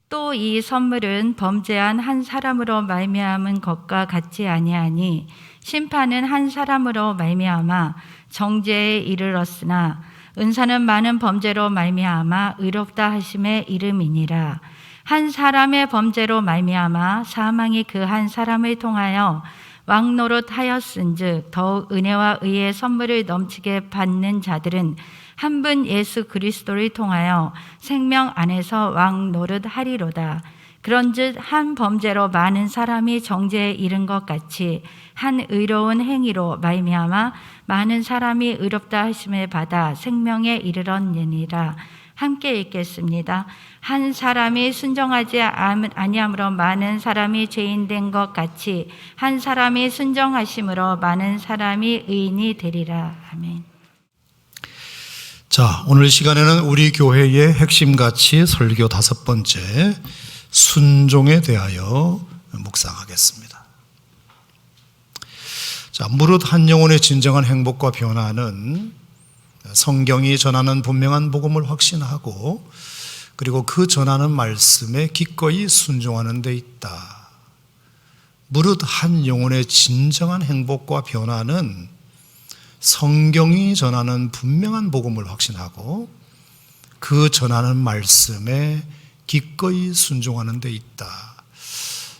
또 이 선물은 범죄한 한 사람으로 말미암은 것과 같지 아니하니 심판은 한 사람으로 말미암아 정죄에 이르렀으나 은사는 많은 범죄로 말미암아 의롭다 하심의 이름이니라. 한 사람의 범죄로 말미암아 사망이 그 한 사람을 통하여 왕노릇하였은즉 더욱 은혜와 의의 선물을 넘치게 받는 자들은 한 분 예수 그리스도를 통하여 생명 안에서 왕노릇하리로다. 그런즉 한 범죄로 많은 사람이 정죄에 이른 것 같이 한 의로운 행위로 말미암아 많은 사람이 의롭다 하심을 받아 생명에 이르렀느니라. 함께 읽겠습니다. 한 사람이 순종하지 아니함으로 많은 사람이 죄인 된 것 같이 한 사람이 순종하심으로 많은 사람이 의인이 되리라. 아멘. 자, 오늘 시간에는 우리 교회의 핵심 가치 설교 5번째, 순종에 대하여 묵상하겠습니다. 자, 무릇 한 영혼의 진정한 행복과 변화는 성경이 전하는 분명한 복음을 확신하고 그리고 그 전하는 말씀에 기꺼이 순종하는 데 있다. 무릇 한 영혼의 진정한 행복과 변화는 성경이 전하는 분명한 복음을 확신하고 그 전하는 말씀에 기꺼이 순종하는 데 있다.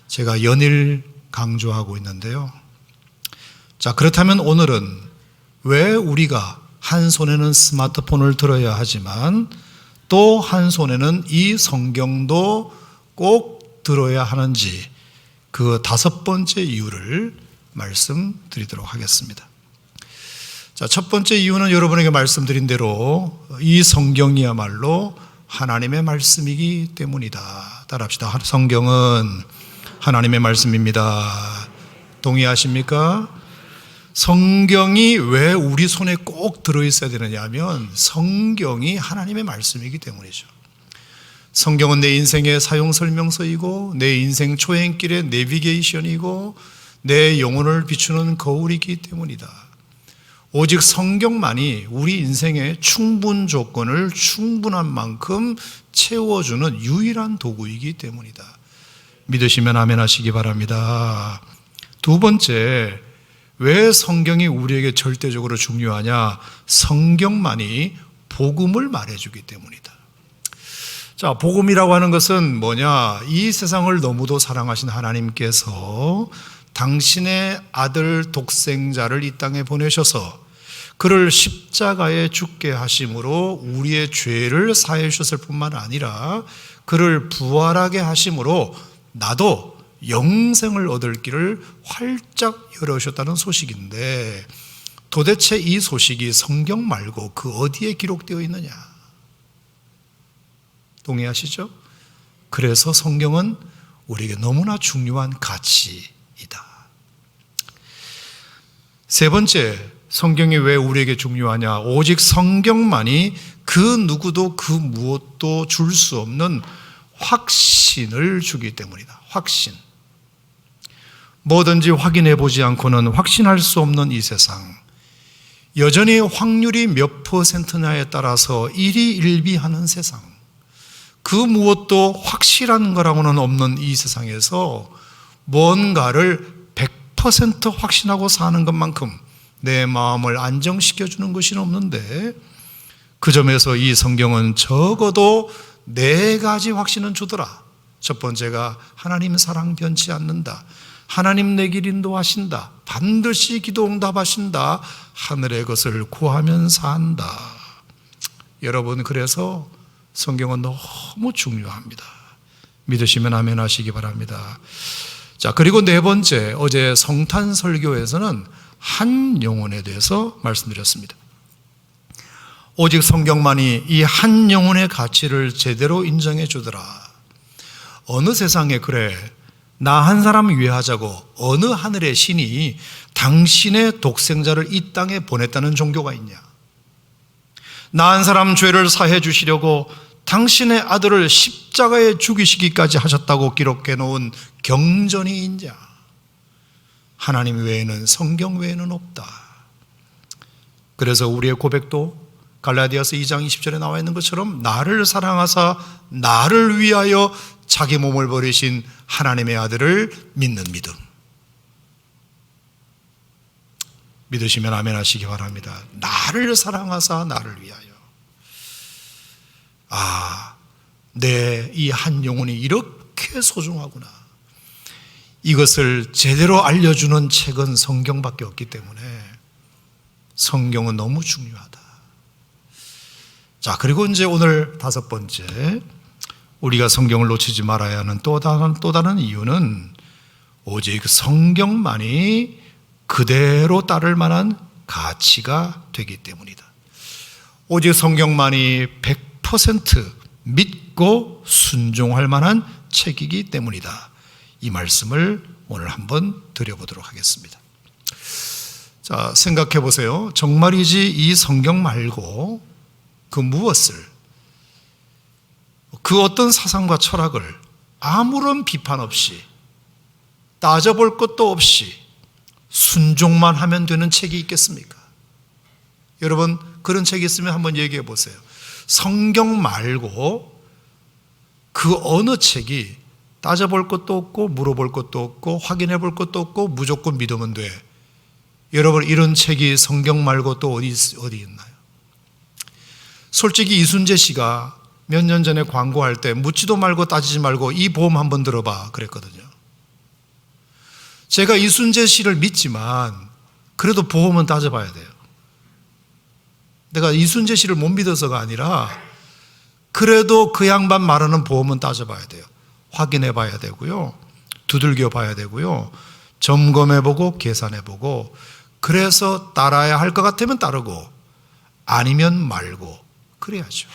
제가 연일 강조하고 있는데요. 자, 그렇다면 오늘은 왜 우리가 한 손에는 스마트폰을 들어야 하지만 또 한 손에는 이 성경도 꼭 들어야 하는지 그 5번째 이유를 말씀드리도록 하겠습니다. 자, 첫 번째 이유는 여러분에게 말씀드린 대로 이 성경이야말로 하나님의 말씀이기 때문이다. 따라합시다. 성경은 하나님의 말씀입니다. 동의하십니까? 성경이 왜 우리 손에 꼭 들어있어야 되느냐 하면 성경이 하나님의 말씀이기 때문이죠. 성경은 내 인생의 사용설명서이고 내 인생 초행길의 내비게이션이고 내 영혼을 비추는 거울이기 때문이다. 오직 성경만이 우리 인생의 충분 조건을 충분한 만큼 채워주는 유일한 도구이기 때문이다. 믿으시면 아멘 하시기 바랍니다. 두 번째, 왜 성경이 우리에게 절대적으로 중요하냐? 성경만이 복음을 말해주기 때문이다. 자, 복음이라고 하는 것은 뭐냐? 이 세상을 너무도 사랑하신 하나님께서 당신의 아들 독생자를 이 땅에 보내셔서 그를 십자가에 죽게 하심으로 우리의 죄를 사해 주셨을 뿐만 아니라 그를 부활하게 하심으로 나도 영생을 얻을 길을 활짝 열어주셨다는 소식인데 도대체 이 소식이 성경 말고 그 어디에 기록되어 있느냐? 동의하시죠? 그래서 성경은 우리에게 너무나 중요한 가치이다. 세 번째, 성경이 왜 우리에게 중요하냐? 오직 성경만이 그 누구도 그 무엇도 줄 수 없는 확신을 주기 때문이다. 확신. 뭐든지 확인해 보지 않고는 확신할 수 없는 이 세상. 여전히 확률이 몇 %냐에 따라서 일희일비하는 세상. 그 무엇도 확실한 거라고는 없는 이 세상에서 뭔가를 100% 확신하고 사는 것만큼 내 마음을 안정시켜주는 것이 없는데 그 점에서 이 성경은 적어도 4가지 확신은 주더라. 첫 번째가 하나님 사랑 변치 않는다. 하나님 내 길 인도하신다. 반드시 기도 응답하신다. 하늘의 것을 구하면 산다. 여러분, 그래서 성경은 너무 중요합니다. 믿으시면 아멘 하시기 바랍니다. 자, 그리고 4번째, 어제 성탄 설교에서는 한 영혼에 대해서 말씀드렸습니다. 오직 성경만이 이 한 영혼의 가치를 제대로 인정해 주더라. 어느 세상에 그래 나 한 사람 위해 하자고 어느 하늘의 신이 당신의 독생자를 이 땅에 보냈다는 종교가 있냐? 나 한 사람 죄를 사해 주시려고 당신의 아들을 십자가에 죽이시기까지 하셨다고 기록해 놓은 경전이 있냐? 하나님 외에는, 성경 외에는 없다. 그래서 우리의 고백도 갈라디아서 2장 20절에 나와 있는 것처럼 나를 사랑하사 나를 위하여 자기 몸을 버리신 하나님의 아들을 믿는 믿음. 믿으시면 아멘 하시기 바랍니다. 나를 사랑하사 나를 위하여. 내 이 한 영혼이 이렇게 소중하구나. 이것을 제대로 알려주는 책은 성경밖에 없기 때문에 성경은 너무 중요하다. 자, 그리고 이제 오늘 다섯 번째, 우리가 성경을 놓치지 말아야 하는 또 다른 이유는 오직 성경만이 그대로 따를 만한 가치가 되기 때문이다. 오직 성경만이 100% 믿고 순종할 만한 책이기 때문이다. 이 말씀을 오늘 한번 드려보도록 하겠습니다. 자, 생각해 보세요. 정말이지 이 성경 말고 그 무엇을, 그 어떤 사상과 철학을 아무런 비판 없이 따져볼 것도 없이 순종만 하면 되는 책이 있겠습니까? 여러분, 그런 책이 있으면 한번 얘기해 보세요. 성경 말고 그 어느 책이 따져볼 것도 없고 물어볼 것도 없고 확인해 볼 것도 없고 무조건 믿으면 돼. 여러분, 이런 책이 성경 말고 또 어디 있나요? 솔직히 이순재 씨가 몇 년 전에 광고할 때 묻지도 말고 따지지 말고 이 보험 한번 들어봐 그랬거든요. 제가 이순재 씨를 믿지만 그래도 보험은 따져봐야 돼요. 내가 이순재 씨를 못 믿어서가 아니라 그래도 그 양반 말하는 보험은 따져봐야 돼요. 확인해 봐야 되고요. 두들겨 봐야 되고요. 점검해 보고 계산해 보고, 그래서 따라야 할 것 같으면 따르고 아니면 말고 그래야죠.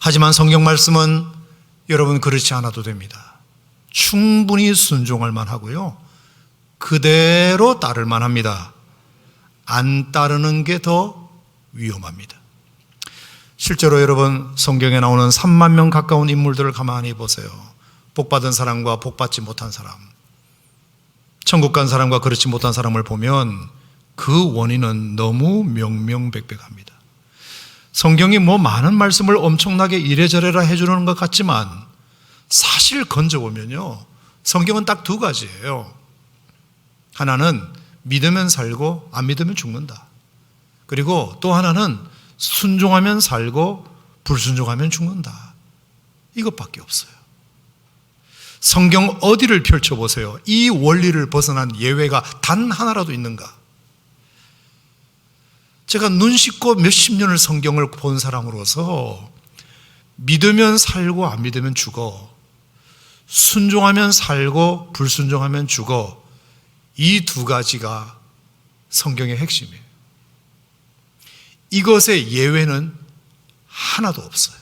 하지만 성경 말씀은 여러분 그렇지 않아도 됩니다. 충분히 순종할 만하고요. 그대로 따를 만합니다. 안 따르는 게 더 위험합니다. 실제로 여러분, 성경에 나오는 3만 명 가까운 인물들을 가만히 보세요. 복받은 사람과 복받지 못한 사람, 천국 간 사람과 그렇지 못한 사람을 보면 그 원인은 너무 명명백백합니다. 성경이 뭐 많은 말씀을 엄청나게 이래저래라 해주는 것 같지만 사실 건져보면요, 성경은 딱 두 가지예요. 하나는 믿으면 살고 안 믿으면 죽는다. 그리고 또 하나는 순종하면 살고 불순종하면 죽는다. 이것밖에 없어요. 성경 어디를 펼쳐보세요. 이 원리를 벗어난 예외가 단 하나라도 있는가? 제가 눈 씻고 몇십 년을 성경을 본 사람으로서 믿으면 살고 안 믿으면 죽어, 순종하면 살고 불순종하면 죽어, 이 두 가지가 성경의 핵심이에요. 이것의 예외는 하나도 없어요.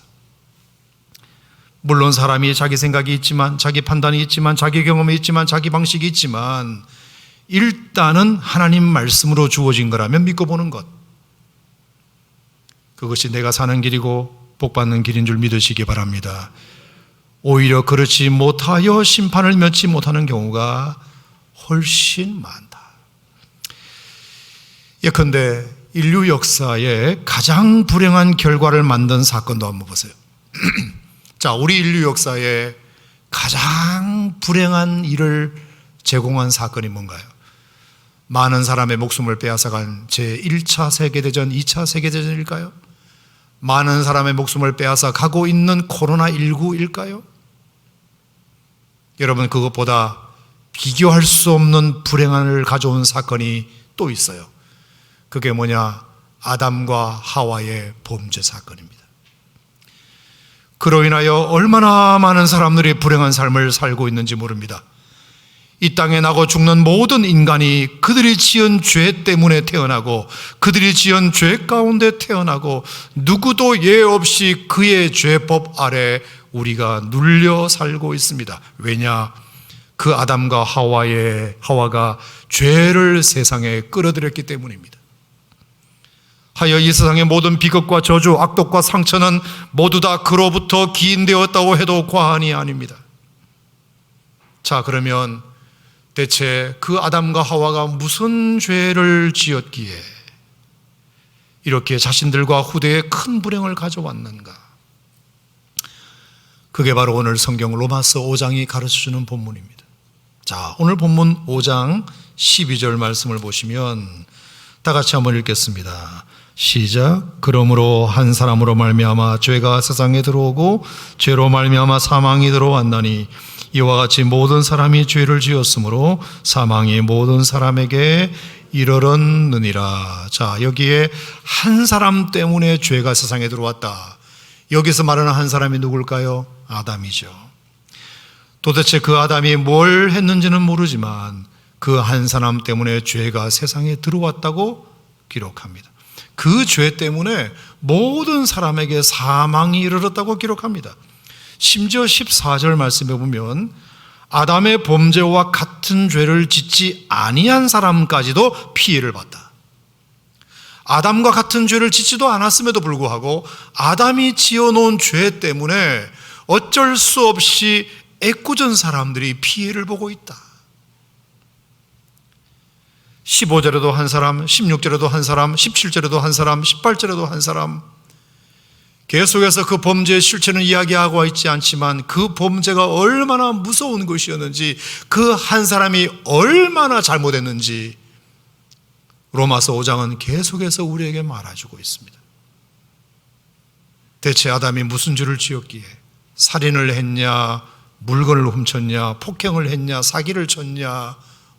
물론 사람이 자기 생각이 있지만, 자기 판단이 있지만, 자기 경험이 있지만, 자기 방식이 있지만, 일단은 하나님 말씀으로 주어진 거라면 믿고 보는 것, 그것이 내가 사는 길이고 복받는 길인 줄 믿으시기 바랍니다. 오히려 그렇지 못하여 심판을 면치 못하는 경우가 훨씬 많다. 예컨대 인류 역사의 가장 불행한 결과를 만든 사건도 한번 보세요. 자, 우리 인류 역사의 가장 불행한 일을 제공한 사건이 뭔가요? 많은 사람의 목숨을 빼앗아간 제1차 세계대전, 2차 세계대전일까요? 많은 사람의 목숨을 빼앗아 가고 있는 코로나19일까요? 여러분, 그것보다 비교할 수 없는 불행함을 가져온 사건이 또 있어요. 그게 뭐냐? 아담과 하와의 범죄 사건입니다. 그로 인하여 얼마나 많은 사람들이 불행한 삶을 살고 있는지 모릅니다. 이 땅에 나고 죽는 모든 인간이 그들이 지은 죄 때문에 태어나고, 그들이 지은 죄 가운데 태어나고, 누구도 예 없이 그의 죄법 아래 우리가 눌려 살고 있습니다. 왜냐? 그 아담과 하와가 죄를 세상에 끌어들였기 때문입니다. 하여 이 세상의 모든 비극과 저주, 악독과 상처는 모두 다 그로부터 기인되었다고 해도 과언이 아닙니다. 자, 그러면 대체 그 아담과 하와가 무슨 죄를 지었기에 이렇게 자신들과 후대에 큰 불행을 가져왔는가? 그게 바로 오늘 성경 로마서 5장이 가르쳐주는 본문입니다. 자, 오늘 본문 5장 12절 말씀을 보시면 다 같이 한번 읽겠습니다. 시작. 그러므로 한 사람으로 말미암아 죄가 세상에 들어오고 죄로 말미암아 사망이 들어왔나니 이와 같이 모든 사람이 죄를 지었으므로 사망이 모든 사람에게 이르렀느니라. 자, 여기에 한 사람 때문에 죄가 세상에 들어왔다. 여기서 말하는 한 사람이 누굴까요? 아담이죠. 도대체 그 아담이 뭘 했는지는 모르지만 그 한 사람 때문에 죄가 세상에 들어왔다고 기록합니다. 그 죄 때문에 모든 사람에게 사망이 이르렀다고 기록합니다. 심지어 14절 말씀에 보면 아담의 범죄와 같은 죄를 짓지 아니한 사람까지도 피해를 봤다. 아담과 같은 죄를 짓지도 않았음에도 불구하고 아담이 지어놓은 죄 때문에 어쩔 수 없이 애꿎은 사람들이 피해를 보고 있다. 15절에도 한 사람, 16절에도 한 사람, 17절에도 한 사람, 18절에도 한 사람. 계속해서 그 범죄의 실체는 이야기하고 있지 않지만 그 범죄가 얼마나 무서운 것이었는지, 그 한 사람이 얼마나 잘못했는지 로마서 5장은 계속해서 우리에게 말해주고 있습니다. 대체 아담이 무슨 죄를 지었기에 살인을 했냐, 물건을 훔쳤냐, 폭행을 했냐, 사기를 쳤냐,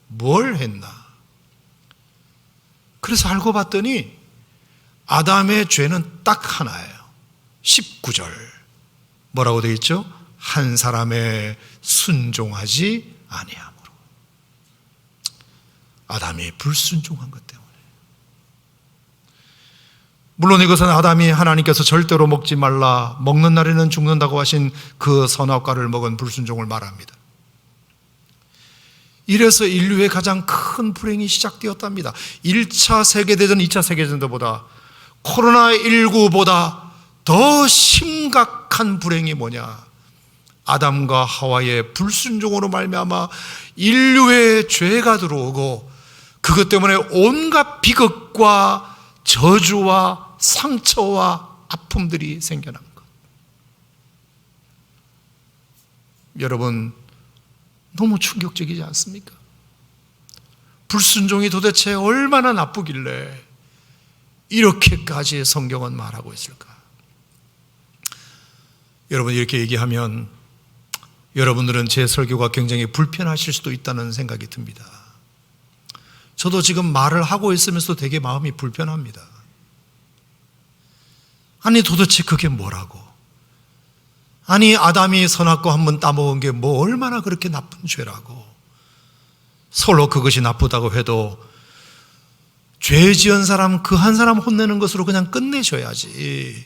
뭘 했나? 그래서 알고 봤더니 아담의 죄는 딱 하나예요. 19절 뭐라고 되어 있죠? 한 사람의 순종하지 아니함으로. 아담이 불순종한 것 때문에. 물론 이것은 아담이 하나님께서 절대로 먹지 말라, 먹는 날에는 죽는다고 하신 그 선악과를 먹은 불순종을 말합니다. 이래서 인류의 가장 큰 불행이 시작되었답니다. 1차 세계대전, 2차 세계대전보다 코로나19보다 더 심각한 불행이 뭐냐? 아담과 하와의 불순종으로 말미암아 인류의 죄가 들어오고 그것 때문에 온갖 비극과 저주와 상처와 아픔들이 생겨난 것. 여러분, 너무 충격적이지 않습니까? 불순종이 도대체 얼마나 나쁘길래 이렇게까지 성경은 말하고 있을까? 여러분, 이렇게 얘기하면 여러분들은 제 설교가 굉장히 불편하실 수도 있다는 생각이 듭니다. 저도 지금 말을 하고 있으면서도 되게 마음이 불편합니다. 아니, 도대체 그게 뭐라고? 아니, 아담이 선악과 한번 따먹은 게 뭐 얼마나 그렇게 나쁜 죄라고? 서로 그것이 나쁘다고 해도 죄 지은 사람 그 한 사람 혼내는 것으로 그냥 끝내줘야지.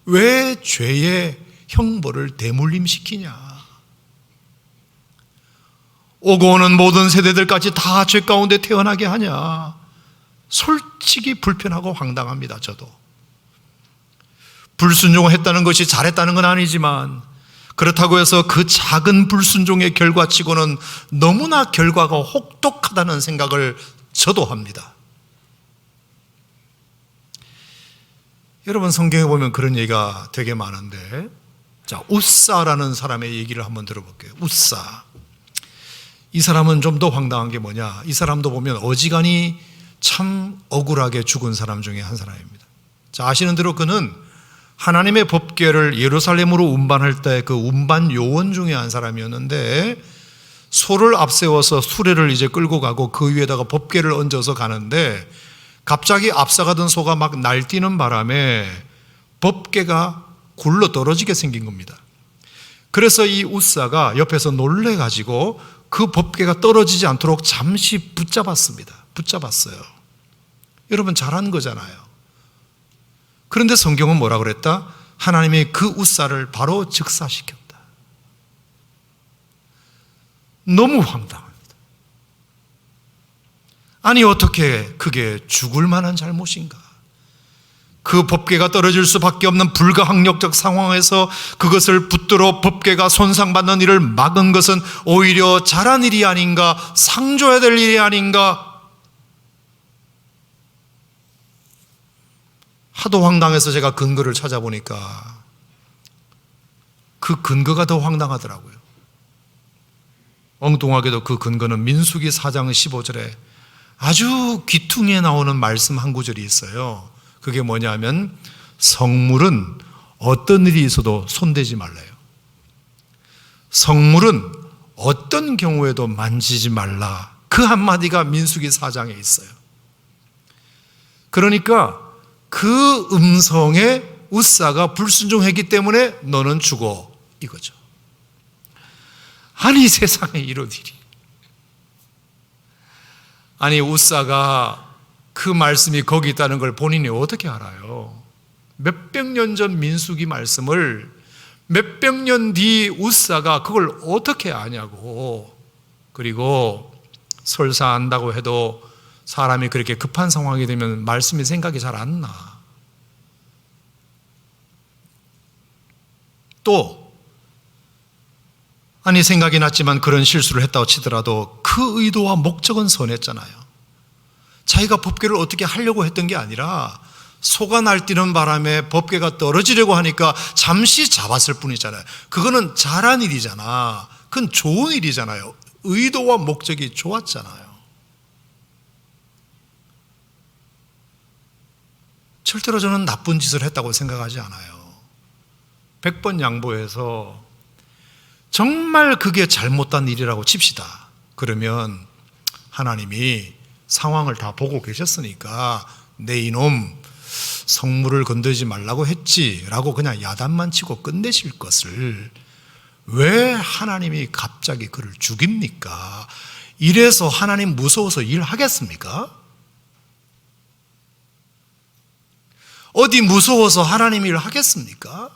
왜 죄의 형벌을 대물림시키냐? 오고 오는 모든 세대들까지 다 죄 가운데 태어나게 하냐? 솔직히 불편하고 황당합니다. 저도 불순종을 했다는 것이 잘했다는 건 아니지만 그렇다고 해서 그 작은 불순종의 결과치고는 너무나 결과가 혹독하다는 생각을 저도 합니다. 여러분, 성경에 보면 그런 얘기가 되게 많은데, 자, 웃사라는 사람의 얘기를 한번 들어볼게요. 웃사. 이 사람은 좀 더 황당한 게 뭐냐? 이 사람도 보면 어지간히 참 억울하게 죽은 사람 중에 한 사람입니다. 자, 아시는 대로 그는 하나님의 법궤를 예루살렘으로 운반할 때 그 운반 요원 중에 한 사람이었는데, 소를 앞세워서 수레를 이제 끌고 가고 그 위에다가 법궤를 얹어서 가는데 갑자기 앞서가던 소가 막 날뛰는 바람에 법궤가 굴러 떨어지게 생긴 겁니다. 그래서 이 웃사가 옆에서 놀래가지고 그 법궤가 떨어지지 않도록 잠시 붙잡았어요. 여러분, 잘한 거잖아요. 그런데 성경은 뭐라 그랬다? 하나님이 그 웃사를 바로 즉사시켰다. 너무 황당합니다. 아니, 어떻게 그게 죽을 만한 잘못인가? 그 법궤가 떨어질 수밖에 없는 불가항력적 상황에서 그것을 붙들어 법궤가 손상받는 일을 막은 것은 오히려 잘한 일이 아닌가, 상줘야 될 일이 아닌가? 하도 황당해서 제가 근거를 찾아보니까 그 근거가 더 황당하더라고요. 엉뚱하게도 그 근거는 민수기 4장 15절에 아주 귀퉁이에 나오는 말씀 한 구절이 있어요. 그게 뭐냐면 성물은 어떤 일이 있어도 손대지 말래요. 성물은 어떤 경우에도 만지지 말라. 그 한마디가 민수기 4장에 있어요. 그러니까 그 음성에 웃사가 불순종했기 때문에 너는 죽어, 이거죠. 아니, 세상에 이런 일이. 아니, 웃사가 그 말씀이 거기 있다는 걸 본인이 어떻게 알아요? 몇백 년 전 민수기 말씀을 몇백 년 뒤 웃사가 그걸 어떻게 아냐고. 그리고 설사 안다고 해도 사람이 그렇게 급한 상황이 되면 말씀이 생각이 잘 안 나. 또 아니, 생각이 났지만 그런 실수를 했다고 치더라도 그 의도와 목적은 선했잖아요. 자기가 법궤를 어떻게 하려고 했던 게 아니라 소가 날뛰는 바람에 법궤가 떨어지려고 하니까 잠시 잡았을 뿐이잖아요. 그거는 잘한 일이잖아. 그건 좋은 일이잖아요. 의도와 목적이 좋았잖아요. 절대로 저는 나쁜 짓을 했다고 생각하지 않아요. 100번 양보해서 정말 그게 잘못된 일이라고 칩시다. 그러면 하나님이 상황을 다 보고 계셨으니까 내 이놈 성물을 건드리지 말라고 했지라고 그냥 야단만 치고 끝내실 것을 왜 하나님이 갑자기 그를 죽입니까? 이래서 하나님 무서워서 일하겠습니까? 어디 무서워서 하나님 일을 하겠습니까?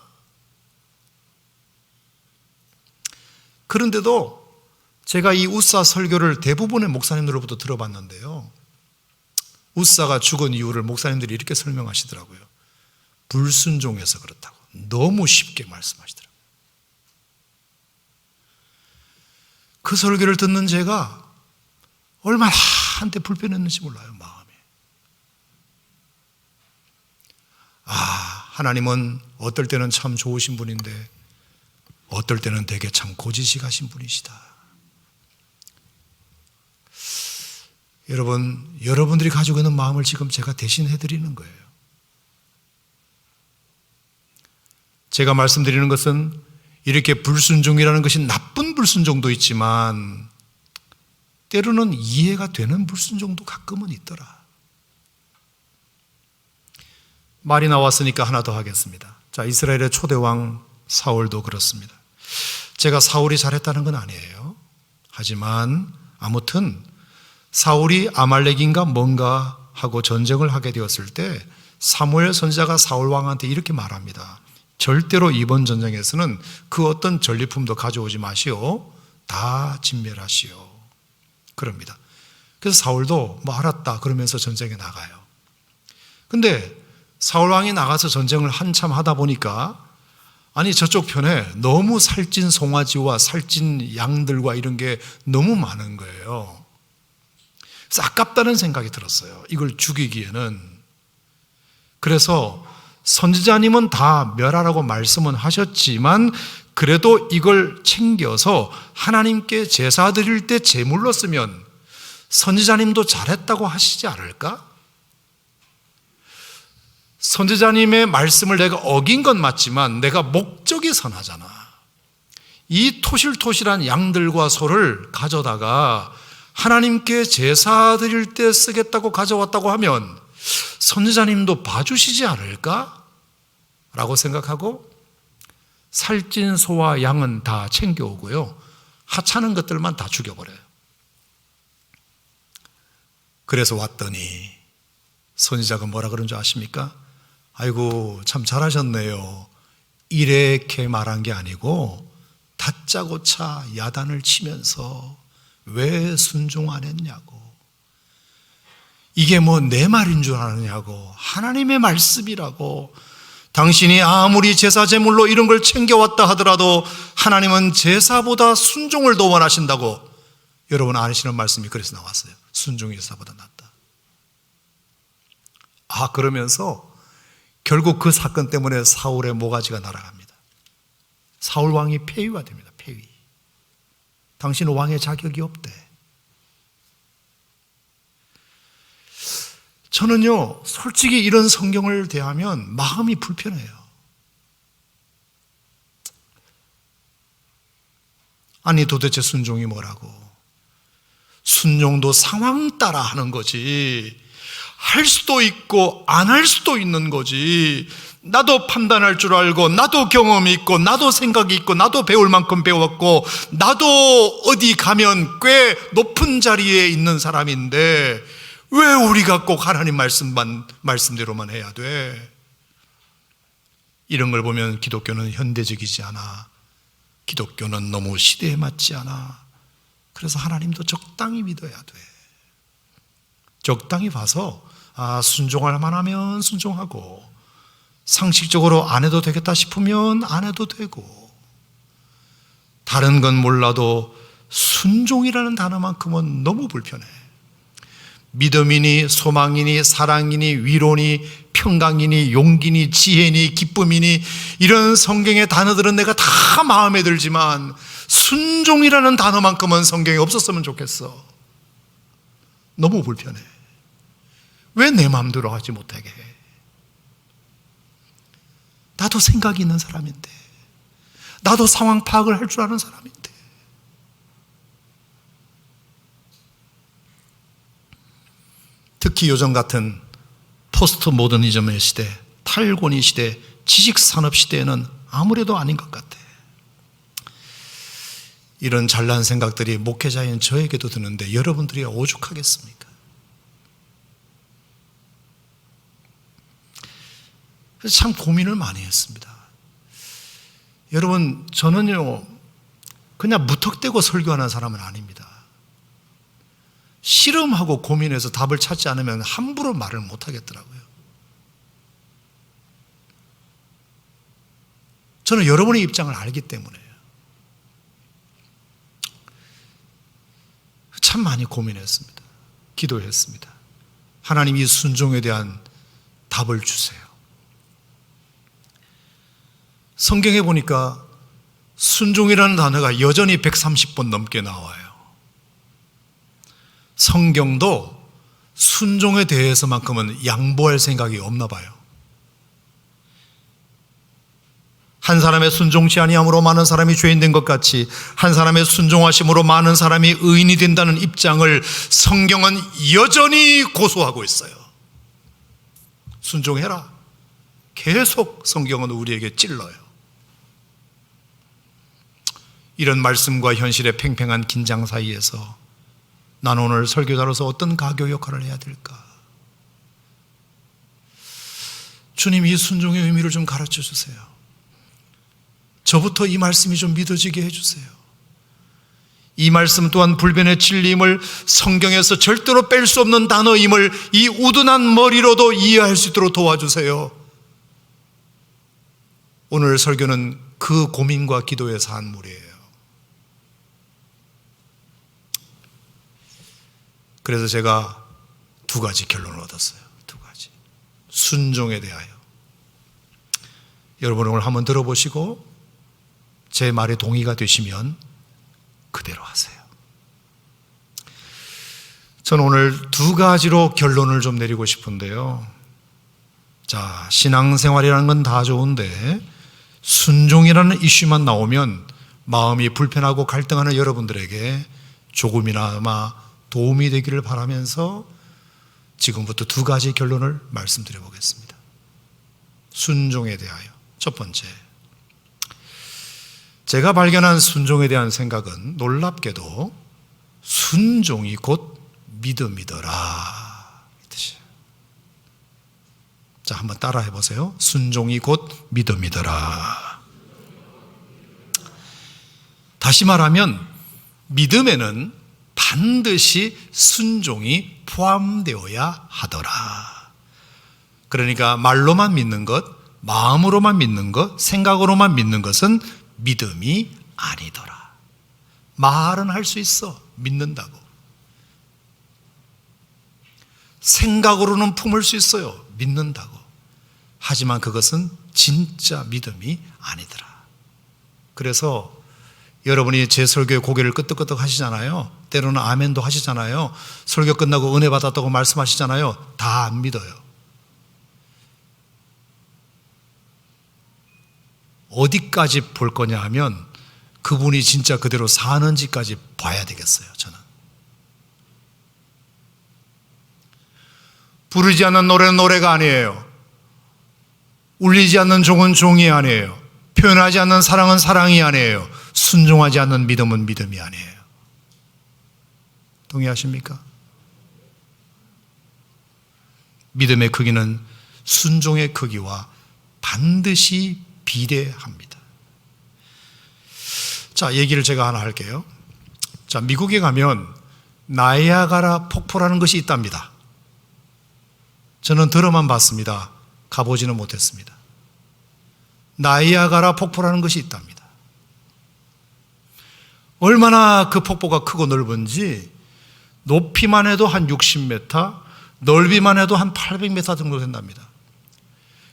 그런데도 제가 이 웃사 설교를 대부분의 목사님들로부터 들어봤는데요, 웃사가 죽은 이유를 목사님들이 이렇게 설명하시더라고요. 불순종해서 그렇다고 너무 쉽게 말씀하시더라고요. 그 설교를 듣는 제가 얼마나 한때 불편했는지 몰라요, 마음에. 하나님은 어떨 때는 참 좋으신 분인데 어떨 때는 되게 참 고지식하신 분이시다. 여러분들이 가지고 있는 마음을 지금 제가 대신 해드리는 거예요. 제가 말씀드리는 것은 이렇게 불순종이라는 것이 나쁜 불순종도 있지만 때로는 이해가 되는 불순종도 가끔은 있더라. 말이 나왔으니까 하나 더 하겠습니다. 자, 이스라엘의 초대왕 사울도 그렇습니다. 제가 사울이 잘했다는 건 아니에요. 하지만 아무튼 사울이 아말렉인가 뭔가 하고 전쟁을 하게 되었을 때 사무엘 선지자가 사울 왕한테 이렇게 말합니다. 절대로 이번 전쟁에서는 그 어떤 전리품도 가져오지 마시오. 다 진멸하시오. 그럽니다. 그래서 사울도 뭐 알았다 그러면서 전쟁에 나가요. 근데 사울 왕이 나가서 전쟁을 한참 하다 보니까 아니, 저쪽 편에 너무 살찐 송아지와 살찐 양들과 이런 게 너무 많은 거예요. 그래서 아깝다는 생각이 들었어요. 이걸 죽이기에는. 그래서 선지자님은 다 멸하라고 말씀은 하셨지만 그래도 이걸 챙겨서 하나님께 제사 드릴 때 제물로 쓰면 선지자님도 잘했다고 하시지 않을까? 선지자님의 말씀을 내가 어긴 건 맞지만 내가 목적이 선하잖아. 이 토실토실한 양들과 소를 가져다가 하나님께 제사 드릴 때 쓰겠다고 가져왔다고 하면 선지자님도 봐주시지 않을까? 라고 생각하고 살찐 소와 양은 다 챙겨오고요, 하찮은 것들만 다 죽여버려요. 그래서 왔더니 선지자가 뭐라 그런 줄 아십니까? 아이고, 참 잘하셨네요. 이렇게 말한 게 아니고 다짜고짜 야단을 치면서 왜 순종 안 했냐고. 이게 뭐 내 말인 줄 아느냐고. 하나님의 말씀이라고. 당신이 아무리 제사 제물로 이런 걸 챙겨왔다 하더라도 하나님은 제사보다 순종을 더 원하신다고. 여러분 아시는 말씀이 그래서 나왔어요. 순종이 제사보다 낫다. 그러면서 결국 그 사건 때문에 사울의 모가지가 날아갑니다. 사울 왕이 폐위가 됩니다. 폐위. 당신은 왕의 자격이 없대. 저는요, 솔직히 이런 성경을 대하면 마음이 불편해요. 아니, 도대체 순종이 뭐라고? 순종도 상황 따라 하는 거지. 할 수도 있고 안 할 수도 있는 거지. 나도 판단할 줄 알고, 나도 경험이 있고, 나도 생각이 있고, 나도 배울 만큼 배웠고, 나도 어디 가면 꽤 높은 자리에 있는 사람인데 왜 우리가 꼭 하나님 말씀대로만 해야 돼? 이런 걸 보면 기독교는 현대적이지 않아. 기독교는 너무 시대에 맞지 않아. 그래서 하나님도 적당히 믿어야 돼. 적당히 봐서 순종할 만하면 순종하고, 상식적으로 안 해도 되겠다 싶으면 안 해도 되고, 다른 건 몰라도 순종이라는 단어만큼은 너무 불편해. 믿음이니 소망이니 사랑이니 위로니 평강이니 용기니 지혜니 기쁨이니 이런 성경의 단어들은 내가 다 마음에 들지만 순종이라는 단어만큼은 성경에 없었으면 좋겠어. 너무 불편해. 왜 내 마음대로 하지 못하게 해? 나도 생각이 있는 사람인데, 나도 상황 파악을 할 줄 아는 사람인데. 특히 요즘 같은 포스트 모더니즘의 시대, 탈권위 시대, 지식산업 시대에는 아무래도 아닌 것 같아. 이런 잘난 생각들이 목회자인 저에게도 드는데 여러분들이 오죽하겠습니까? 그래서 참 고민을 많이 했습니다. 여러분, 저는요, 그냥 무턱대고 설교하는 사람은 아닙니다. 실험하고 고민해서 답을 찾지 않으면 함부로 말을 못 하겠더라고요. 저는 여러분의 입장을 알기 때문에요. 참 많이 고민했습니다. 기도했습니다. 하나님, 이 순종에 대한 답을 주세요. 성경에 보니까 순종이라는 단어가 여전히 130번 넘게 나와요. 성경도 순종에 대해서만큼은 양보할 생각이 없나 봐요. 한 사람의 순종치 아니함으로 많은 사람이 죄인 된 것 같이 한 사람의 순종하심으로 많은 사람이 의인이 된다는 입장을 성경은 여전히 고수하고 있어요. 순종해라. 계속 성경은 우리에게 찔러요. 이런 말씀과 현실의 팽팽한 긴장 사이에서 나는 오늘 설교자로서 어떤 가교 역할을 해야 될까? 주님, 이 순종의 의미를 좀 가르쳐 주세요. 저부터 이 말씀이 좀 믿어지게 해주세요. 이 말씀 또한 불변의 진리임을, 성경에서 절대로 뺄 수 없는 단어임을 이 우둔한 머리로도 이해할 수 있도록 도와주세요. 오늘 설교는 그 고민과 기도에서 한 물이에요. 그래서 제가 두 가지 결론을 얻었어요. 두 가지. 순종에 대하여. 여러분 오늘 한번 들어보시고 제 말에 동의가 되시면 그대로 하세요. 저는 오늘 두 가지로 결론을 좀 내리고 싶은데요. 자, 신앙생활이라는 건 다 좋은데 순종이라는 이슈만 나오면 마음이 불편하고 갈등하는 여러분들에게 조금이나마 도움이 되기를 바라면서 지금부터 두 가지 결론을 말씀드려 보겠습니다. 순종에 대하여. 첫 번째, 제가 발견한 순종에 대한 생각은 놀랍게도 순종이 곧 믿음이더라, 이 뜻이에요. 자, 한번 따라 해보세요. 순종이 곧 믿음이더라. 다시 말하면 믿음에는 반드시 순종이 포함되어야 하더라. 그러니까 말로만 믿는 것, 마음으로만 믿는 것, 생각으로만 믿는 것은 믿음이 아니더라. 말은 할 수 있어. 믿는다고. 생각으로는 품을 수 있어요. 믿는다고. 하지만 그것은 진짜 믿음이 아니더라. 그래서 여러분이 제 설교에 고개를 끄덕끄덕 하시잖아요. 때로는 아멘도 하시잖아요. 설교 끝나고 은혜 받았다고 말씀하시잖아요. 다 안 믿어요. 어디까지 볼 거냐 하면 그분이 진짜 그대로 사는지까지 봐야 되겠어요. 저는 부르지 않는 노래는 노래가 아니에요. 울리지 않는 종은 종이 아니에요. 표현하지 않는 사랑은 사랑이 아니에요. 순종하지 않는 믿음은 믿음이 아니에요. 동의하십니까? 믿음의 크기는 순종의 크기와 반드시 비례합니다. 자, 얘기를 제가 하나 할게요. 자, 미국에 가면 나이아가라 폭포라는 것이 있답니다. 저는 들어만 봤습니다. 가보지는 못했습니다. 나이아가라 폭포라는 것이 있답니다. 얼마나 그 폭포가 크고 넓은지 높이만 해도 한 60m, 넓이만 해도 한 800m 정도 된답니다.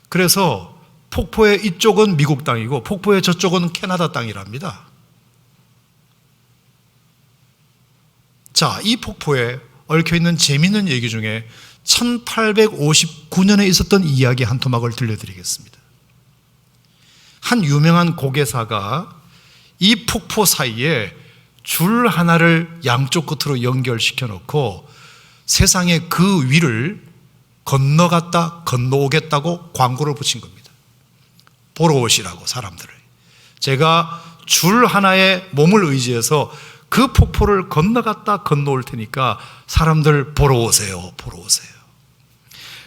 그래서 폭포의 이쪽은 미국 땅이고 폭포의 저쪽은 캐나다 땅이랍니다. 자, 이 폭포에 얽혀있는 재미있는 얘기 중에 1859년에 있었던 이야기 한 토막을 들려드리겠습니다. 한 유명한 고개사가 이 폭포 사이에 줄 하나를 양쪽 끝으로 연결시켜 놓고 세상의 그 위를 건너갔다 건너오겠다고 광고를 붙인 겁니다. 보러 오시라고 사람들을. 제가 줄 하나에 몸을 의지해서 그 폭포를 건너갔다 건너올 테니까 사람들 보러 오세요. 보러 오세요.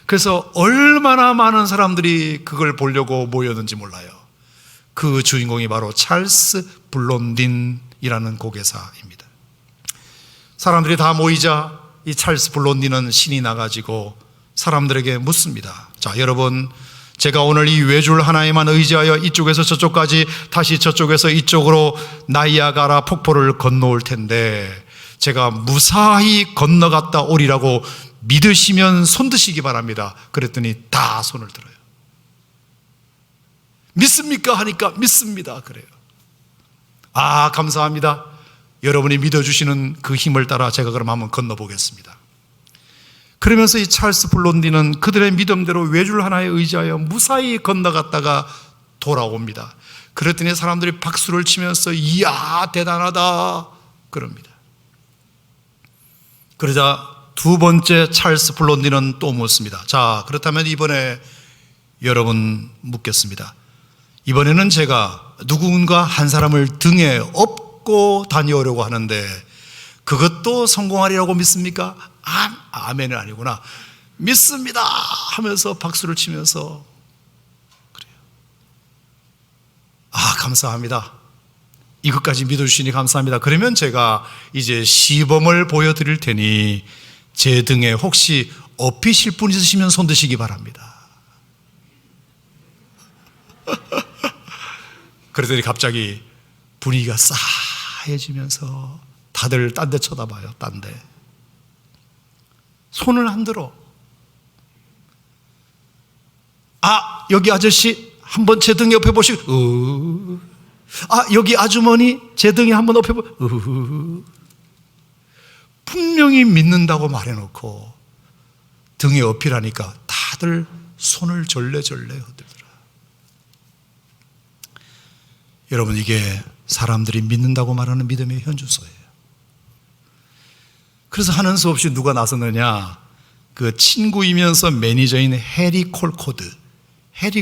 그래서 얼마나 많은 사람들이 그걸 보려고 모였는지 몰라요. 그 주인공이 바로 찰스 블론딘이라는 고개사입니다. 사람들이 다 모이자 이 찰스 블론딘은 신이 나가지고 사람들에게 묻습니다. 자, 여러분, 제가 오늘 이 외줄 하나에만 의지하여 이쪽에서 저쪽까지 다시 저쪽에서 이쪽으로 나이아가라 폭포를 건너올 텐데 제가 무사히 건너갔다 오리라고 믿으시면 손 드시기 바랍니다. 그랬더니 다 손을 들어요. 믿습니까? 하니까 믿습니다. 그래요. 아, 감사합니다. 여러분이 믿어주시는 그 힘을 따라 제가 그럼 한번 건너보겠습니다. 그러면서 이 찰스 블론디는 그들의 믿음대로 외줄 하나에 의지하여 무사히 건너갔다가 돌아옵니다. 그랬더니 사람들이 박수를 치면서 이야 대단하다 그럽니다. 그러자 두 번째 찰스 블론디는 또 묻습니다. 자, 그렇다면 이번에 여러분 묻겠습니다. 이번에는 제가 누군가 한 사람을 등에 업고 다녀오려고 하는데 그것도 성공하리라고 믿습니까? 아멘은 아니구나. 믿습니다 하면서 박수를 치면서 그래요. 아, 감사합니다. 이것까지 믿어주시니 감사합니다. 그러면 제가 이제 시범을 보여드릴 테니 제 등에 혹시 업히실 분 있으시면 손 드시기 바랍니다. 그러더니 갑자기 분위기가 싸해지면서 다들 딴 데 쳐다봐요. 딴 데. 손을 안 들어. 아, 여기 아저씨 한번 제 등에 옆에 보시고 아, 여기 아주머니 제 등에 한번 옆에 분명히 믿는다고 말해놓고 등에 업히라니까 다들 손을 절레절레 흔들더라. 여러분, 이게 사람들이 믿는다고 말하는 믿음의 현주소예요. 그래서 하는 수 없이 누가 나섰느냐? 그 친구이면서 매니저인 해리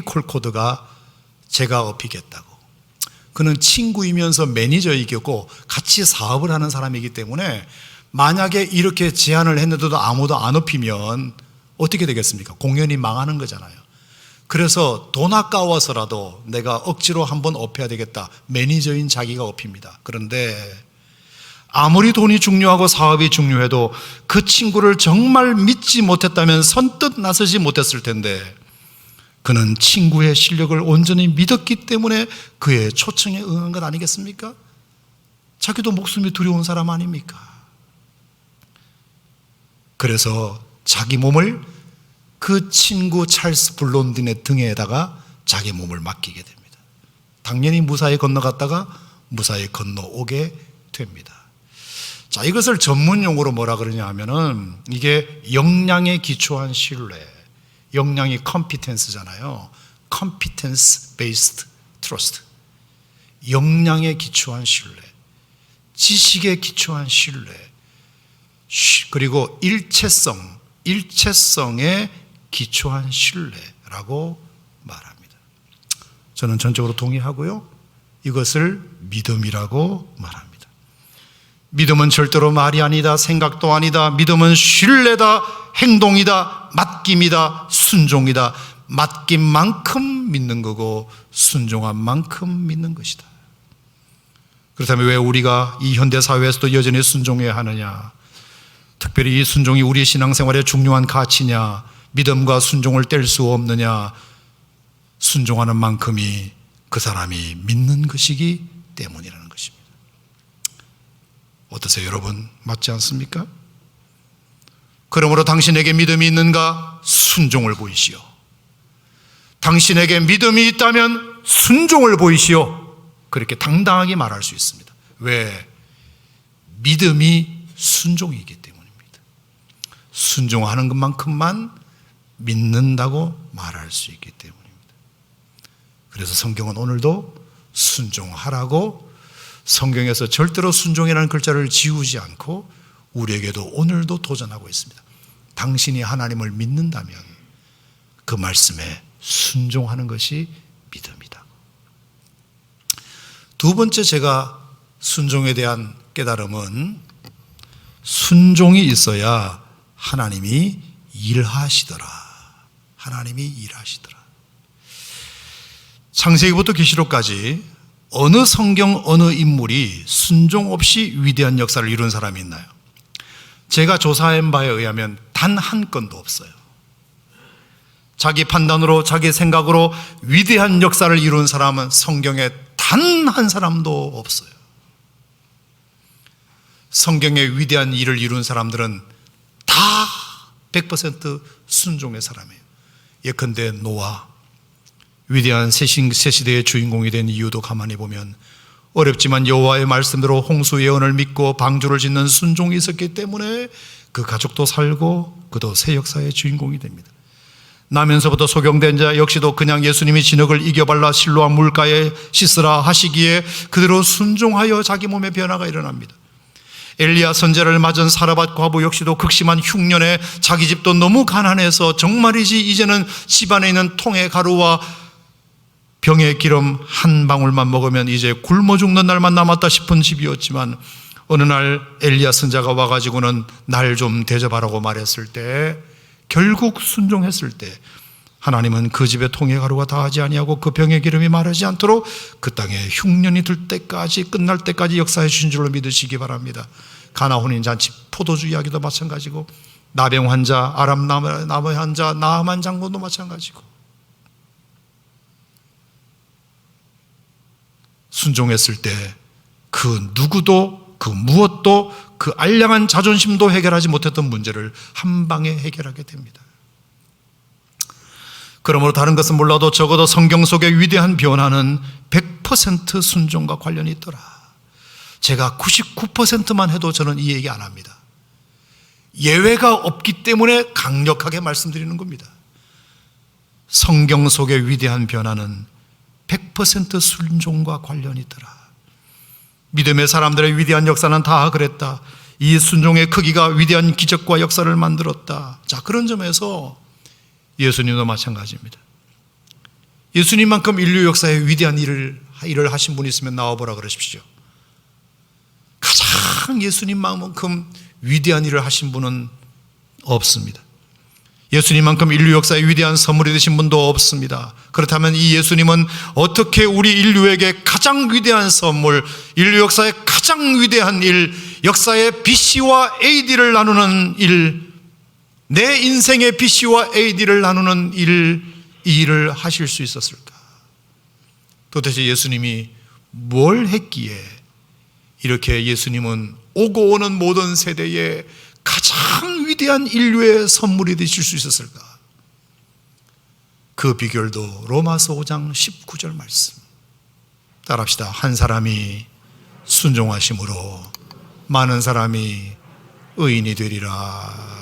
콜코드가 제가 업히겠다고. 그는 친구이면서 매니저이겠고 같이 사업을 하는 사람이기 때문에 만약에 이렇게 제안을 했는데도 아무도 안 업히면 어떻게 되겠습니까? 공연이 망하는 거잖아요. 그래서 돈 아까워서라도 내가 억지로 한번 업혀야 되겠다. 매니저인 자기가 업힙니다. 그런데 아무리 돈이 중요하고 사업이 중요해도 그 친구를 정말 믿지 못했다면 선뜻 나서지 못했을 텐데 그는 친구의 실력을 온전히 믿었기 때문에 그의 초청에 응한 것 아니겠습니까? 자기도 목숨이 두려운 사람 아닙니까? 그래서 자기 몸을 그 친구 찰스 블론딘의 등에다가 자기 몸을 맡기게 됩니다. 당연히 무사히 건너갔다가 무사히 건너오게 됩니다. 자, 이것을 전문 용어로 뭐라 그러냐 하면은 이게 역량에 기초한 신뢰, 역량이 컴피텐스잖아요. competence based trust. 역량에 기초한 신뢰, 지식에 기초한 신뢰, 그리고 일체성에 기초한 신뢰라고 말합니다. 저는 전적으로 동의하고요. 이것을 믿음이라고 말합니다. 믿음은 절대로 말이 아니다, 생각도 아니다. 믿음은 신뢰다, 행동이다, 맡김이다, 순종이다. 맡긴 만큼 믿는 거고 순종한 만큼 믿는 것이다. 그렇다면 왜 우리가 이 현대사회에서도 여전히 순종해야 하느냐? 특별히 이 순종이 우리 신앙생활의 중요한 가치냐? 믿음과 순종을 뗄 수 없느냐? 순종하는 만큼이 그 사람이 믿는 것이기 때문이라는 것입니다. 어떠세요, 여러분? 맞지 않습니까? 그러므로 당신에게 믿음이 있는가? 순종을 보이시오. 당신에게 믿음이 있다면 순종을 보이시오. 그렇게 당당하게 말할 수 있습니다. 왜? 믿음이 순종이기 때문입니다. 순종하는 것만큼만 믿는다고 말할 수 있기 때문입니다. 그래서 성경은 오늘도 순종하라고, 성경에서 절대로 순종이라는 글자를 지우지 않고 우리에게도 오늘도 도전하고 있습니다. 당신이 하나님을 믿는다면 그 말씀에 순종하는 것이 믿음이다. 두 번째 제가 순종에 대한 깨달음은 순종이 있어야 하나님이 일하시더라. 하나님이 일하시더라. 창세기부터 계시록까지 어느 성경 어느 인물이 순종 없이 위대한 역사를 이룬 사람이 있나요? 제가 조사한 바에 의하면 단 한 건도 없어요. 자기 판단으로, 자기 생각으로 위대한 역사를 이룬 사람은 성경에 단 한 사람도 없어요. 성경의 위대한 일을 이룬 사람들은 다 100% 순종의 사람이에요. 예컨대 노아, 위대한 새 시대의 주인공이 된 이유도 가만히 보면 어렵지만 여호와의 말씀대로 홍수 예언을 믿고 방주를 짓는 순종이 있었기 때문에 그 가족도 살고 그도 새 역사의 주인공이 됩니다. 나면서부터 소경된 자 역시도 그냥 예수님이 진흙을 이겨발라 실로암 물가에 씻으라 하시기에 그대로 순종하여 자기 몸에 변화가 일어납니다. 엘리야 선지자를 맞은 사르밧 과부 역시도 극심한 흉년에 자기 집도 너무 가난해서 정말이지 이제는 집안에 있는 통의 가루와 병의 기름 한 방울만 먹으면 이제 굶어 죽는 날만 남았다 싶은 집이었지만 어느 날 엘리야 선지자가 와가지고는 날 좀 대접하라고 말했을 때 결국 순종했을 때 하나님은 그 집에 통의 가루가 다하지 아니하고 그 병의 기름이 마르지 않도록 그 땅에 흉년이 들 때까지 끝날 때까지 역사해 주신 줄로 믿으시기 바랍니다. 가나 혼인잔치, 포도주 이야기도 마찬가지고 나병 환자, 아람 나무 환자, 나아만 장군도 마찬가지고 순종했을 때 그 누구도 그 무엇도 그 알량한 자존심도 해결하지 못했던 문제를 한 방에 해결하게 됩니다. 그러므로 다른 것은 몰라도 적어도 성경 속의 위대한 변화는 100% 순종과 관련이 있더라. 제가 99%만 해도 저는 이 얘기 안 합니다. 예외가 없기 때문에 강력하게 말씀드리는 겁니다. 성경 속의 위대한 변화는 100% 순종과 관련이 있더라. 믿음의 사람들의 위대한 역사는 다 그랬다. 이 순종의 크기가 위대한 기적과 역사를 만들었다. 자, 그런 점에서 예수님도 마찬가지입니다. 예수님만큼 인류 역사에 위대한 일을 하신 분이 있으면 나와보라 그러십시오. 가장 예수님만큼 위대한 일을 하신 분은 없습니다. 예수님만큼 인류 역사에 위대한 선물이 되신 분도 없습니다. 그렇다면 이 예수님은 어떻게 우리 인류에게 가장 위대한 선물, 인류 역사의 가장 위대한 일, 역사의 BC와 AD를 나누는 일, 내 인생의 BC와 AD를 나누는 이 일을 하실 수 있었을까? 도대체 예수님이 뭘 했기에 이렇게 예수님은 오고 오는 모든 세대에 가장 위대한 인류의 선물이 되실 수 있었을까? 그 비결도 로마서 5장 19절 말씀. 따라합시다. 한 사람이 순종하심으로 많은 사람이 의인이 되리라.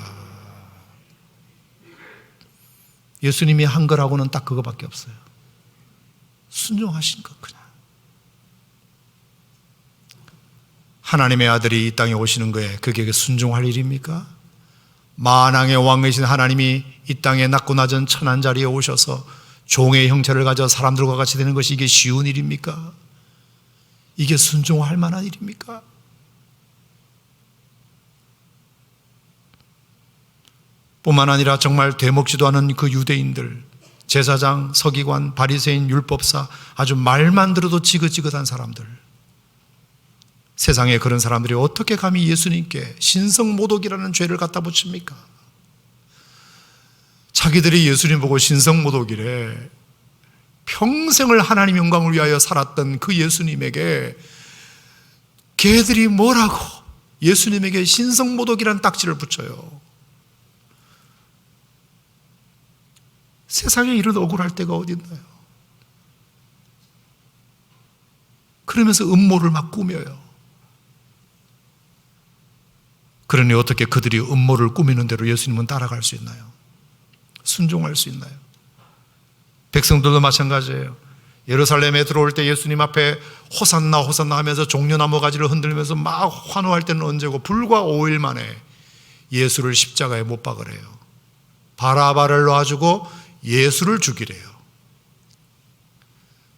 예수님이 한 거라고는 딱 그거밖에 없어요. 순종하신 것 그냥. 하나님의 아들이 이 땅에 오시는 거에 그게 순종할 일입니까? 만왕의 왕이신 하나님이 이 땅에 낮고 낮은 천한 자리에 오셔서 종의 형체를 가져 사람들과 같이 되는 것이 이게 쉬운 일입니까? 이게 순종할 만한 일입니까? 뿐만 아니라 정말 되먹지도 않은 그 유대인들, 제사장, 서기관, 바리새인, 율법사, 아주 말만 들어도 지긋지긋한 사람들, 세상에 그런 사람들이 어떻게 감히 예수님께 신성모독이라는 죄를 갖다 붙입니까? 자기들이 예수님 보고 신성모독이래. 평생을 하나님 영광을 위하여 살았던 그 예수님에게 걔들이 뭐라고 예수님에게 신성모독이라는 딱지를 붙여요. 세상에 이런 억울할 때가 어디 있나요? 그러면서 음모를 막 꾸며요. 그러니 어떻게 그들이 음모를 꾸미는 대로 예수님은 따라갈 수 있나요? 순종할 수 있나요? 백성들도 마찬가지예요. 예루살렘에 들어올 때 예수님 앞에 호산나 호산나 하면서 종려나무 가지를 흔들면서 막 환호할 때는 언제고 불과 5일 만에 예수를 십자가에 못 박으래요. 바라바를 놔주고 예수를 죽이래요.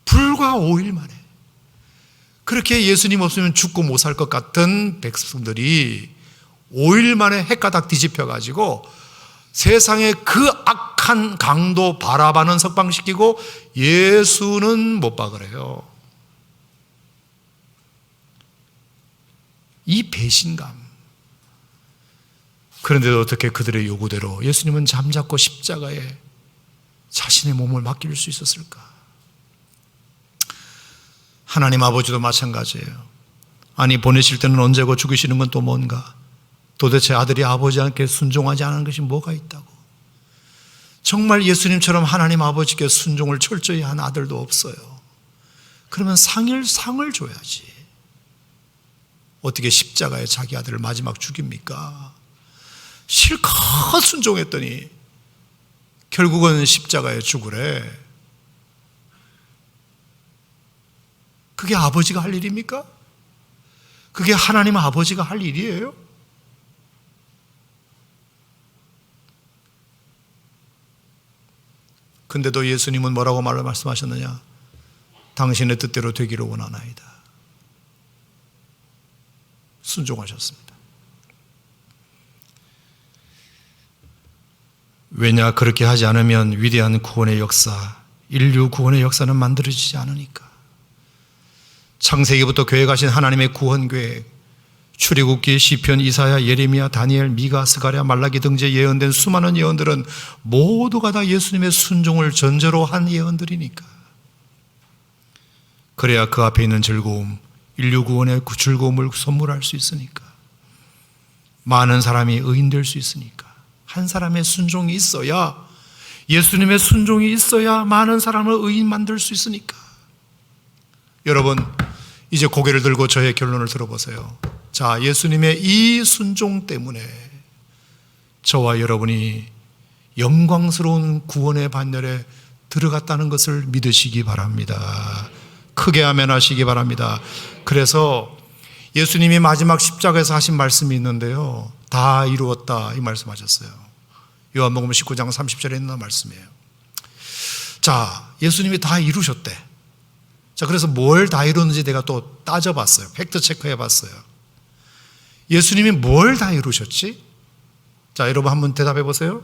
불과 5일 만에. 그렇게 예수님 없으면 죽고 못 살 것 같은 백성들이 5일 만에 헷가닥 뒤집혀가지고 세상의 그 악한 강도 바라바는 석방시키고 예수는 못 박으래요. 이 배신감. 그런데도 어떻게 그들의 요구대로 예수님은 잠자코 십자가에 자신의 몸을 맡길 수 있었을까? 하나님 아버지도 마찬가지예요. 아니 보내실 때는 언제고 죽이시는 건 또 뭔가? 도대체 아들이 아버지한테 순종하지 않은 것이 뭐가 있다고? 정말 예수님처럼 하나님 아버지께 순종을 철저히 한 아들도 없어요. 그러면 상을 줘야지. 어떻게 십자가에 자기 아들을 마지막 죽입니까? 실컷 순종했더니 결국은 십자가에 죽으래. 그게 아버지가 할 일입니까? 그게 하나님 아버지가 할 일이에요? 근데도 예수님은 뭐라고 말씀하셨느냐? 당신의 뜻대로 되기를 원하나이다. 순종하셨습니다. 왜냐? 그렇게 하지 않으면 위대한 구원의 역사, 인류 구원의 역사는 만들어지지 않으니까. 창세기부터 계획하신 하나님의 구원 계획, 출애굽기, 시편, 이사야, 예레미야, 다니엘, 미가, 스가랴, 말라기 등지에 예언된 수많은 예언들은 모두가 다 예수님의 순종을 전제로 한 예언들이니까. 그래야 그 앞에 있는 즐거움, 인류 구원의 그 즐거움을 선물할 수 있으니까. 많은 사람이 의인될 수 있으니까. 한 사람의 순종이 있어야, 예수님의 순종이 있어야 많은 사람을 의인 만들 수 있으니까. 여러분, 이제 고개를 들고 저의 결론을 들어보세요. 자, 예수님의 이 순종 때문에 저와 여러분이 영광스러운 구원의 반열에 들어갔다는 것을 믿으시기 바랍니다. 크게 아멘하시기 바랍니다. 그래서 예수님이 마지막 십자가에서 하신 말씀이 있는데요, 다 이루었다 이 말씀하셨어요. 요한복음 19장 30절에 있는 말씀이에요. 자, 예수님이 다 이루셨대. 자, 그래서 뭘 다 이루는지 내가 또 따져봤어요. 팩트 체크해봤어요. 예수님이 뭘 다 이루셨지? 자, 여러분 한번 대답해 보세요.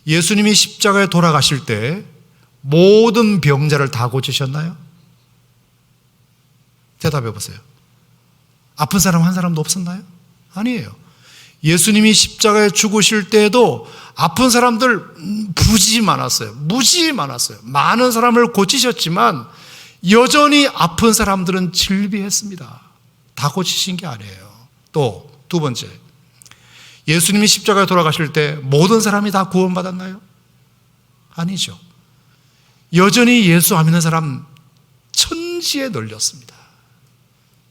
예수님이 십자가에 돌아가실 때 모든 병자를 다 고치셨나요? 대답해 보세요. 아픈 사람 한 사람도 없었나요? 아니에요. 예수님이 십자가에 죽으실 때에도 아픈 사람들 무지 많았어요. 무지 많았어요. 많은 사람을 고치셨지만 여전히 아픈 사람들은 질비했습니다. 다 고치신 게 아니에요. 또 두 번째, 예수님이 십자가에 돌아가실 때 모든 사람이 다 구원받았나요? 아니죠. 여전히 예수 안 믿는 사람 천지에 널렸습니다.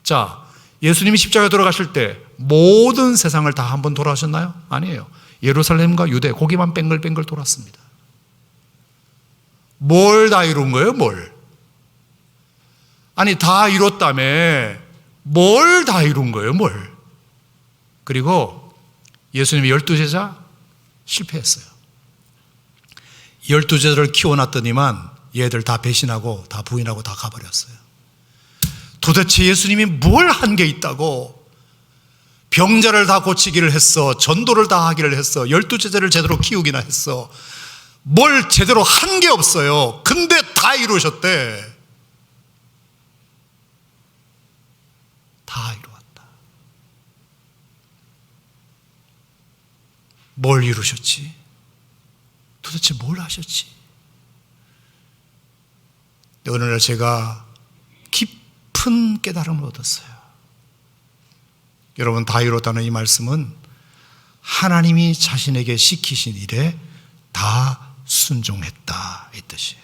자, 예수님이 십자가에 돌아가실 때 모든 세상을 다 한번 돌아가셨나요? 아니에요. 예루살렘과 유대 거기만 뱅글뱅글 돌았습니다. 뭘 다 이룬 거예요? 뭘? 아니 다 이뤘다며 뭘 다 이룬 거예요? 뭘? 그리고 예수님이 12제자 실패했어요. 12제자를 키워놨더니만 얘들 다 배신하고 다 부인하고 다 가버렸어요. 도대체 예수님이 뭘 한 게 있다고 병자를 다 고치기를 했어, 전도를 다 하기를 했어, 12제자를 제대로 키우기나 했어. 뭘 제대로 한 게 없어요. 근데 다 이루셨대. 다 이루었다. 뭘 이루셨지? 도대체 뭘 하셨지? 어느 날 제가 깊은 깨달음을 얻었어요. 여러분, 다 이뤘다는 이 말씀은 하나님이 자신에게 시키신 일에 다 순종했다 이 뜻이에요.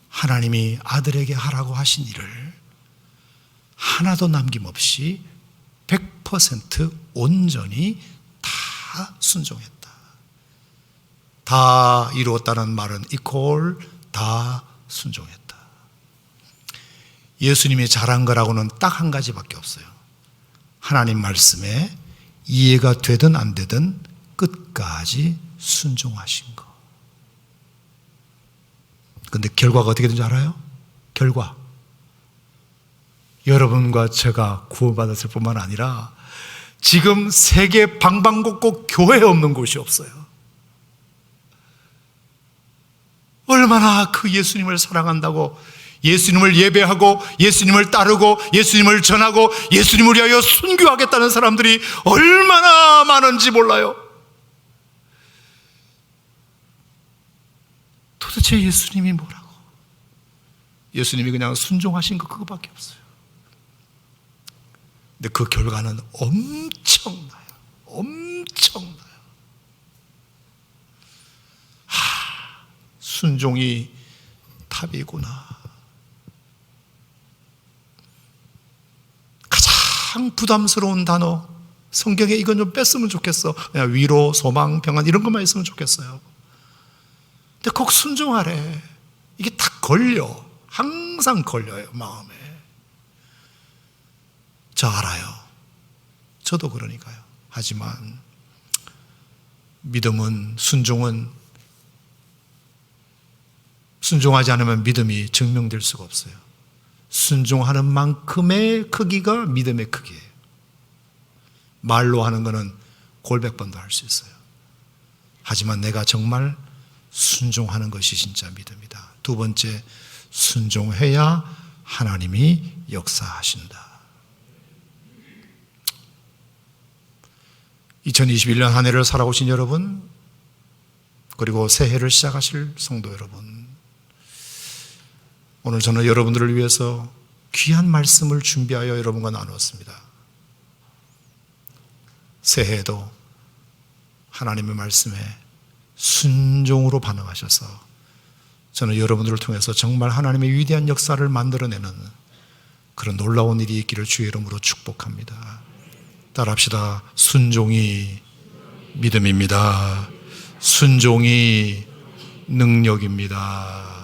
하나님이 아들에게 하라고 하신 일을 하나도 남김없이 100% 온전히 다 순종했다. 다 이루었다는 말은 이퀄 다 순종했다. 예수님이 잘한 거라고는 딱 한 가지밖에 없어요. 하나님 말씀에 이해가 되든 안 되든 끝까지 순종하신 거. 근데 결과가 어떻게 되는지 알아요? 결과. 여러분과 제가 구원받았을 뿐만 아니라 지금 세계 방방곡곡 교회 없는 곳이 없어요. 얼마나 그 예수님을 사랑한다고 예수님을 예배하고 예수님을 따르고 예수님을 전하고 예수님을 위하여 순교하겠다는 사람들이 얼마나 많은지 몰라요. 도대체 예수님이 뭐라고? 예수님이 그냥 순종하신 거 그거밖에 없어요. 근데 그 결과는 엄청나요. 엄청나요. 순종이 답이구나. 가장 부담스러운 단어, 성경에 이건 좀 뺐으면 좋겠어. 그냥 위로, 소망, 평안 이런 것만 있으면 좋겠어요. 근데 꼭 순종하래. 이게 다 걸려. 항상 걸려요, 마음에. 저 알아요. 저도 그러니까요. 하지만 믿음은, 순종하지 않으면 믿음이 증명될 수가 없어요. 순종하는 만큼의 크기가 믿음의 크기예요. 말로 하는 거는 골백번도 할 수 있어요. 하지만 내가 정말 순종하는 것이 진짜 믿음이다. 두 번째, 순종해야 하나님이 역사하신다. 2021년 한 해를 살아오신 여러분, 그리고 새해를 시작하실 성도 여러분, 오늘 저는 여러분들을 위해서 귀한 말씀을 준비하여 여러분과 나누었습니다. 새해에도 하나님의 말씀에 순종으로 반응하셔서 저는 여러분들을 통해서 정말 하나님의 위대한 역사를 만들어내는 그런 놀라운 일이 있기를 주의 이름으로 축복합니다. 따라합시다. 순종이 믿음입니다. 순종이 능력입니다.